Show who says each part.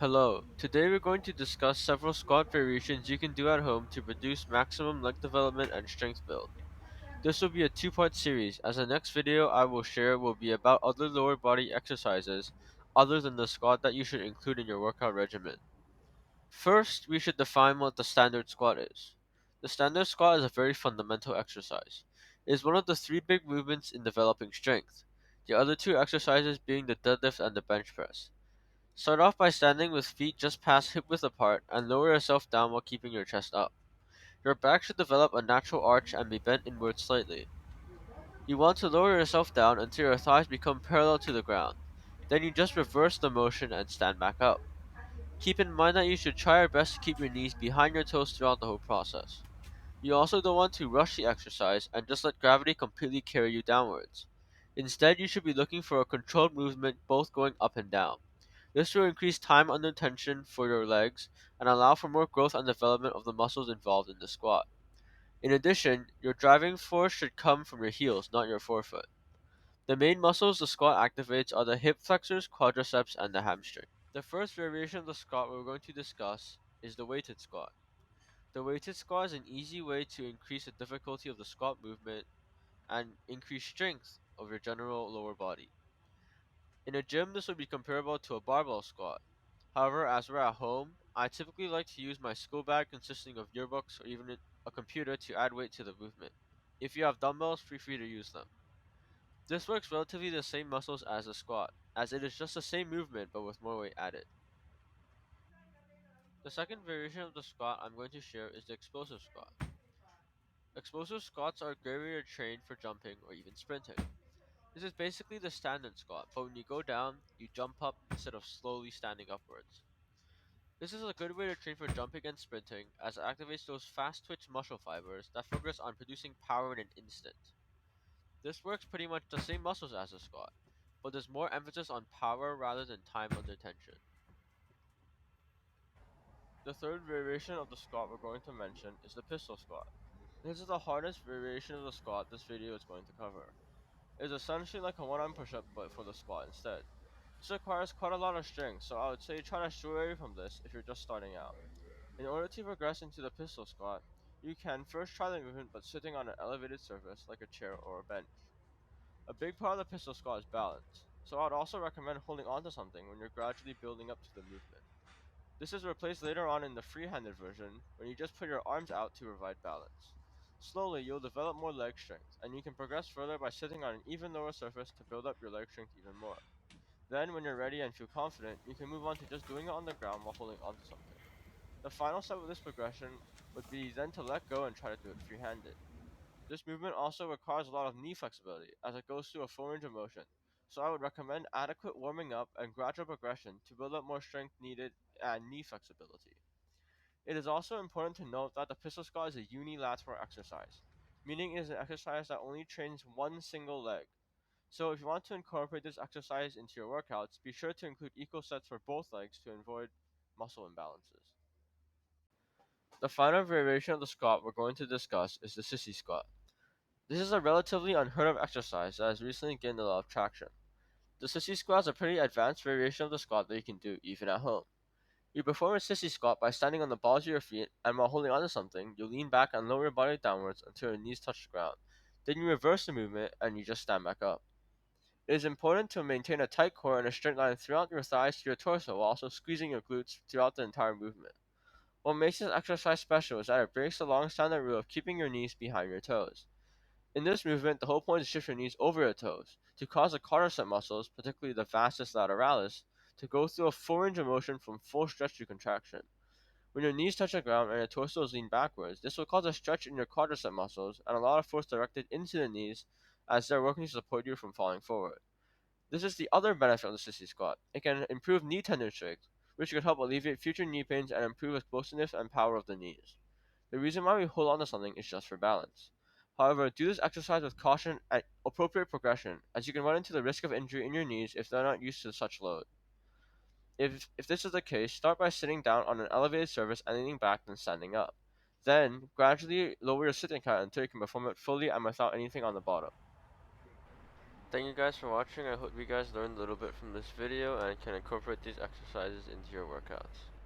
Speaker 1: Hello, today we're going to discuss several squat variations you can do at home to produce maximum leg development and strength build. This will be a two-part series, as the next video I will share will be about other lower body exercises other than the squat that you should include in your workout regimen. First, we should define what the standard squat is. The standard squat is a very fundamental exercise. It is one of the three big movements in developing strength, the other two exercises being the deadlift and the bench press. Start off by standing with feet just past hip width apart and lower yourself down while keeping your chest up. Your back should develop a natural arch and be bent inward slightly. You want to lower yourself down until your thighs become parallel to the ground. Then you just reverse the motion and stand back up. Keep in mind that you should try your best to keep your knees behind your toes throughout the whole process. You also don't want to rush the exercise and just let gravity completely carry you downwards. Instead, you should be looking for a controlled movement both going up and down. This will increase time under tension for your legs and allow for more growth and development of the muscles involved in the squat. In addition, your driving force should come from your heels, not your forefoot. The main muscles the squat activates are the hip flexors, quadriceps, and the hamstring. The first variation of the squat we're going to discuss is the weighted squat. The weighted squat is an easy way to increase the difficulty of the squat movement and increase strength of your general lower body. In a gym, this would be comparable to a barbell squat. However, as we're at home, I typically like to use my school bag consisting of yearbooks or even a computer to add weight to the movement. If you have dumbbells, feel free to use them. This works relatively the same muscles as a squat, as it is just the same movement but with more weight added. The second variation of the squat I'm going to share is the explosive squat. Explosive squats are a great way to train for jumping or even sprinting. This is basically the standard squat, but when you go down, you jump up instead of slowly standing upwards. This is a good way to train for jumping and sprinting, as it activates those fast twitch muscle fibers that focus on producing power in an instant. This works pretty much the same muscles as a squat, but there's more emphasis on power rather than time under tension. The third variation of the squat we're going to mention is the pistol squat. This is the hardest variation of the squat this video is going to cover. It is essentially like a one-arm push-up but for the squat instead. This requires quite a lot of strength, so I would say try to stray away from this if you're just starting out. In order to progress into the pistol squat, you can first try the movement but sitting on an elevated surface like a chair or a bench. A big part of the pistol squat is balance, so I'd also recommend holding onto something when you're gradually building up to the movement. This is replaced later on in the free-handed version when you just put your arms out to provide balance. Slowly, you'll develop more leg strength, and you can progress further by sitting on an even lower surface to build up your leg strength even more. Then, when you're ready and feel confident, you can move on to just doing it on the ground while holding onto something. The final step of this progression would be then to let go and try to do it free-handed. This movement also requires a lot of knee flexibility as it goes through a full range of motion, so I would recommend adequate warming up and gradual progression to build up more strength needed and knee flexibility. It is also important to note that the pistol squat is a unilateral exercise, meaning it is an exercise that only trains one single leg. So if you want to incorporate this exercise into your workouts, be sure to include equal sets for both legs to avoid muscle imbalances. The final variation of the squat we're going to discuss is the sissy squat. This is a relatively unheard of exercise that has recently gained a lot of traction. The sissy squat is a pretty advanced variation of the squat that you can do even at home. You perform a sissy squat by standing on the balls of your feet, and while holding onto something, you lean back and lower your body downwards until your knees touch the ground. Then you reverse the movement and you just stand back up. It is important to maintain a tight core and a straight line throughout your thighs to your torso while also squeezing your glutes throughout the entire movement. What makes this exercise special is that it breaks the long-standing rule of keeping your knees behind your toes. In this movement, the whole point is to shift your knees over your toes, to cause the quadricep muscles, particularly the vastus lateralis, to go through a full range of motion from full stretch to contraction. When your knees touch the ground and your torso is leaned backwards, this will cause a stretch in your quadricep muscles and a lot of force directed into the knees as they're working to support you from falling forward. This is the other benefit of the sissy squat. It can improve knee tendon strength, which could help alleviate future knee pains and improve explosiveness and power of the knees. The reason why we hold on to something is just for balance. However, do this exercise with caution and appropriate progression, as you can run into the risk of injury in your knees if they're not used to such load. If this is the case, start by sitting down on an elevated surface and leaning back, then standing up. Then, gradually lower your sitting height until you can perform it fully and without anything on the bottom. Thank you guys for watching. I hope you guys learned a little bit from this video and can incorporate these exercises into your workouts.